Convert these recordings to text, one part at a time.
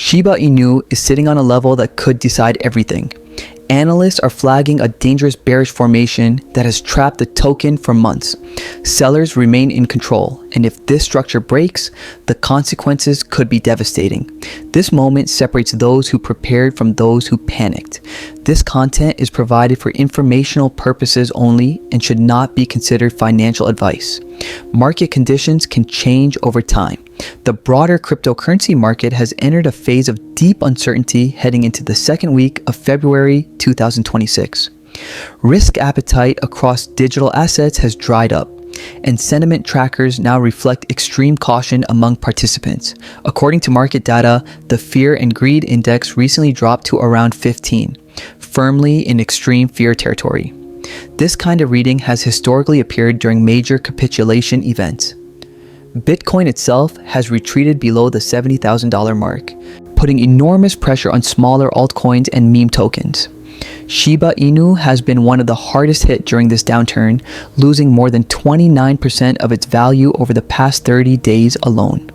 Shiba Inu is sitting on a level that could decide everything. Analysts are flagging a dangerous bearish formation that has trapped the token for months. Sellers remain in control, and if this structure breaks, the consequences could be devastating. This moment separates those who prepared from those who panicked. This content is provided for informational purposes only and should not be considered financial advice. Market conditions can change over time. The broader cryptocurrency market has entered a phase of deep uncertainty heading into the second week of February 2026. Risk appetite across digital assets has dried up, and sentiment trackers now reflect extreme caution among participants. According to market data, the Fear and Greed Index recently dropped to around 15, firmly in extreme fear territory. This kind of reading has historically appeared during major capitulation events. Bitcoin itself has retreated below the $70,000 mark, putting enormous pressure on smaller altcoins and meme tokens. Shiba Inu has been one of the hardest hit during this downturn, losing more than 29% of its value over the past 30 days alone.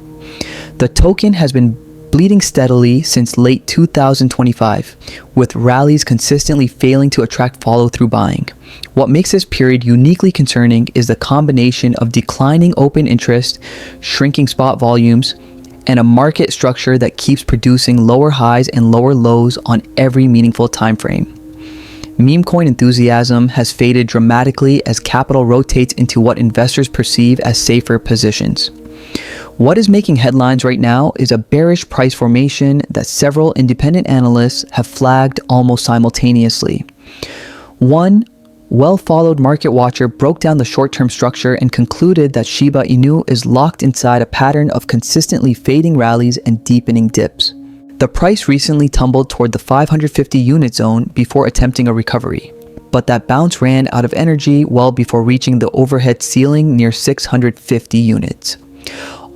The token has been bleeding steadily since late 2025, with rallies consistently failing to attract follow-through buying. What makes this period uniquely concerning is the combination of declining open interest, shrinking spot volumes, and a market structure that keeps producing lower highs and lower lows on every meaningful time frame. Meme coin enthusiasm has faded dramatically as capital rotates into what investors perceive as safer positions. What is making headlines right now is a bearish price formation that several independent analysts have flagged almost simultaneously. One well-followed market watcher broke down the short-term structure and concluded that Shiba Inu is locked inside a pattern of consistently fading rallies and deepening dips. The price recently tumbled toward the 550 unit zone before attempting a recovery, but that bounce ran out of energy well before reaching the overhead ceiling near 650 units.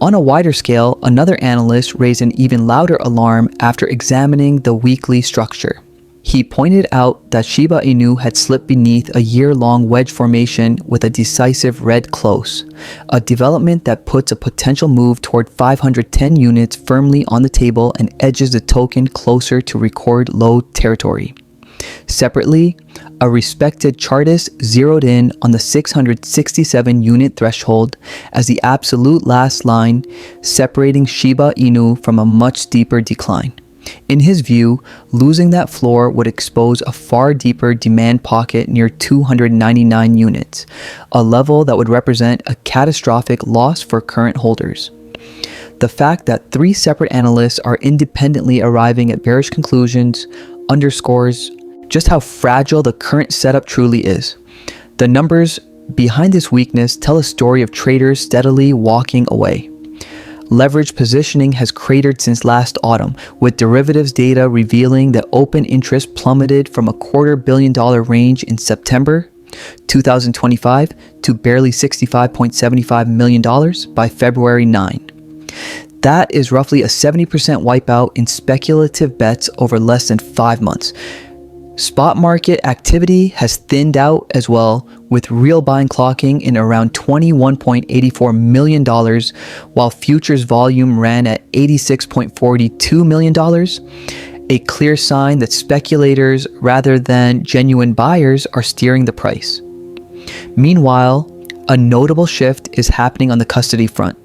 On a wider scale, another analyst raised an even louder alarm after examining the weekly structure. He pointed out that Shiba Inu had slipped beneath a year-long wedge formation with a decisive red close, a development that puts a potential move toward 510 units firmly on the table and edges the token closer to record low territory. Separately, a respected chartist zeroed in on the 667 unit threshold as the absolute last line separating Shiba Inu from a much deeper decline. In his view, losing that floor would expose a far deeper demand pocket near 299 units, a level that would represent a catastrophic loss for current holders. The fact that three separate analysts are independently arriving at bearish conclusions underscores just how fragile the current setup truly is. The numbers behind this weakness tell a story of traders steadily walking away. Leverage positioning has cratered since last autumn, with derivatives data revealing that open interest plummeted from a $250 million range in September 2025 to barely $65.75 million by February 9. That is roughly a 70% wipeout in speculative bets over less than 5 months. Spot market activity has thinned out as well, with real buying clocking in around $21.84 million, while futures volume ran at $86.42 million, a clear sign that speculators rather than genuine buyers are steering the price. Meanwhile, a notable shift is happening on the custody front.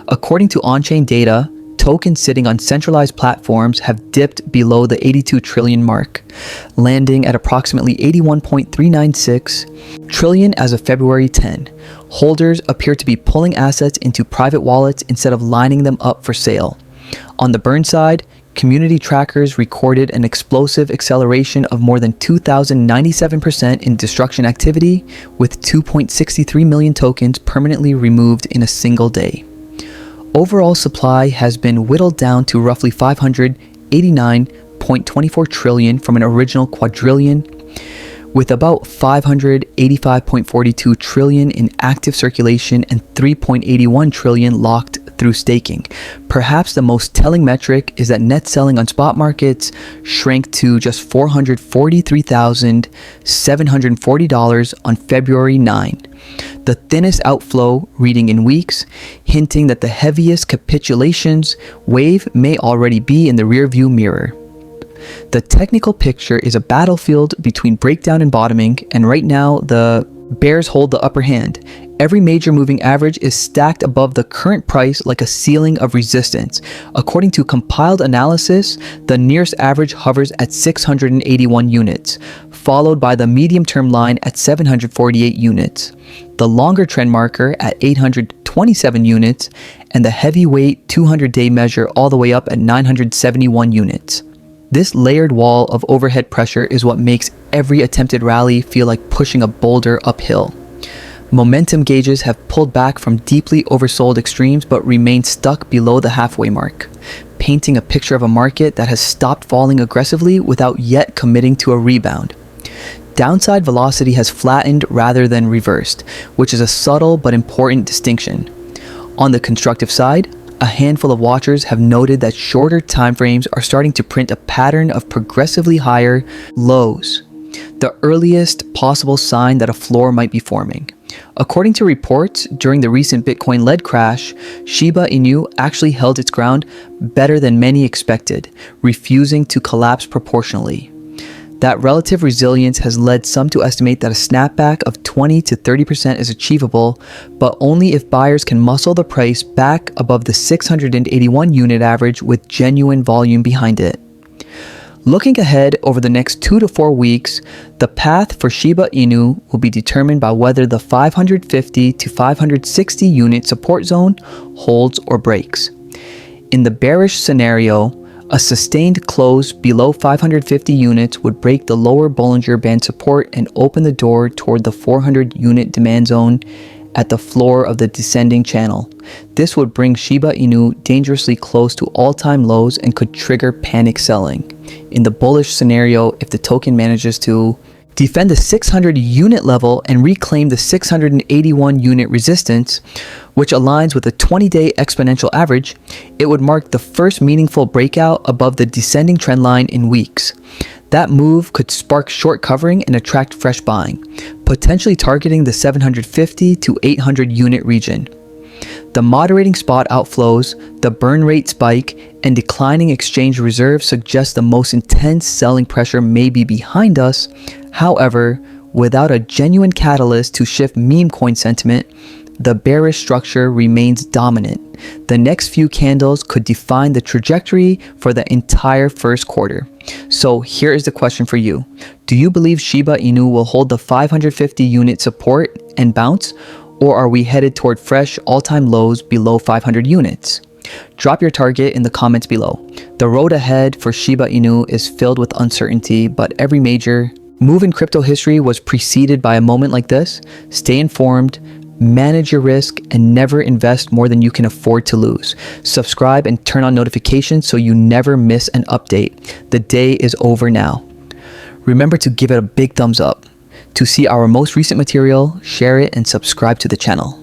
According to on-chain data, tokens sitting on centralized platforms have dipped below the 82 trillion mark, landing at approximately 81.396 trillion as of February 10. Holders appear to be pulling assets into private wallets instead of lining them up for sale. On the burn side, community trackers recorded an explosive acceleration of more than 2,097% in destruction activity, with 2.63 million tokens permanently removed in a single day. Overall supply has been whittled down to roughly 589.24 trillion from an original quadrillion, with about 585.42 trillion in active circulation and 3.81 trillion locked through staking. Perhaps the most telling metric is that net selling on spot markets shrank to just $443,740 on February 9, the thinnest outflow reading in weeks, hinting that the heaviest capitulations wave may already be in the rearview mirror. The technical picture is a battlefield between breakdown and bottoming, and right now the bears hold the upper hand. Every major moving average is stacked above the current price like a ceiling of resistance. According to compiled analysis, the nearest average hovers at 681 units, followed by the medium-term line at 748 units, the longer trend marker at 827 units, and the heavyweight 200-day measure all the way up at 971 units. This layered wall of overhead pressure is what makes every attempted rally feel like pushing a boulder uphill. Momentum gauges have pulled back from deeply oversold extremes but remain stuck below the halfway mark, painting a picture of a market that has stopped falling aggressively without yet committing to a rebound. Downside velocity has flattened rather than reversed, which is a subtle but important distinction. On the constructive side, a handful of watchers have noted that shorter timeframes are starting to print a pattern of progressively higher lows, the earliest possible sign that a floor might be forming. According to reports, during the recent Bitcoin-led crash, Shiba Inu actually held its ground better than many expected, refusing to collapse proportionally. That relative resilience has led some to estimate that a snapback of 20 to 30% is achievable, but only if buyers can muscle the price back above the 681 unit average with genuine volume behind it. Looking ahead over the next 2 to 4 weeks, the path for Shiba Inu will be determined by whether the 550 to 560 unit support zone holds or breaks. In the bearish scenario, a sustained close below 550 units would break the lower Bollinger Band support and open the door toward the 400 unit demand zone at the floor of the descending channel. This would bring Shiba Inu dangerously close to all-time lows and could trigger panic selling. In the bullish scenario, if the token manages to defend the 600 unit level and reclaim the 681 unit resistance, which aligns with the 20-day exponential average, it would mark the first meaningful breakout above the descending trend line in weeks. That move could spark short covering and attract fresh buying, potentially targeting the 750 to 800 unit region. The moderating spot outflows, the burn rate spike, and declining exchange reserves suggest the most intense selling pressure may be behind us. However, without a genuine catalyst to shift meme coin sentiment, the bearish structure remains dominant. The next few candles could define the trajectory for the entire first quarter. So here is the question for you. Do you believe Shiba Inu will hold the 550 unit support and bounce, or are we headed toward fresh all-time lows below 500 units? Drop your target in the comments below. The road ahead for Shiba Inu is filled with uncertainty, but every major move in crypto history was preceded by a moment like this. Stay informed, manage your risk, and never invest more than you can afford to lose. Subscribe and turn on notifications so you never miss an update. The day is over now. Remember to give it a big thumbs up. To see our most recent material, share it and subscribe to the channel.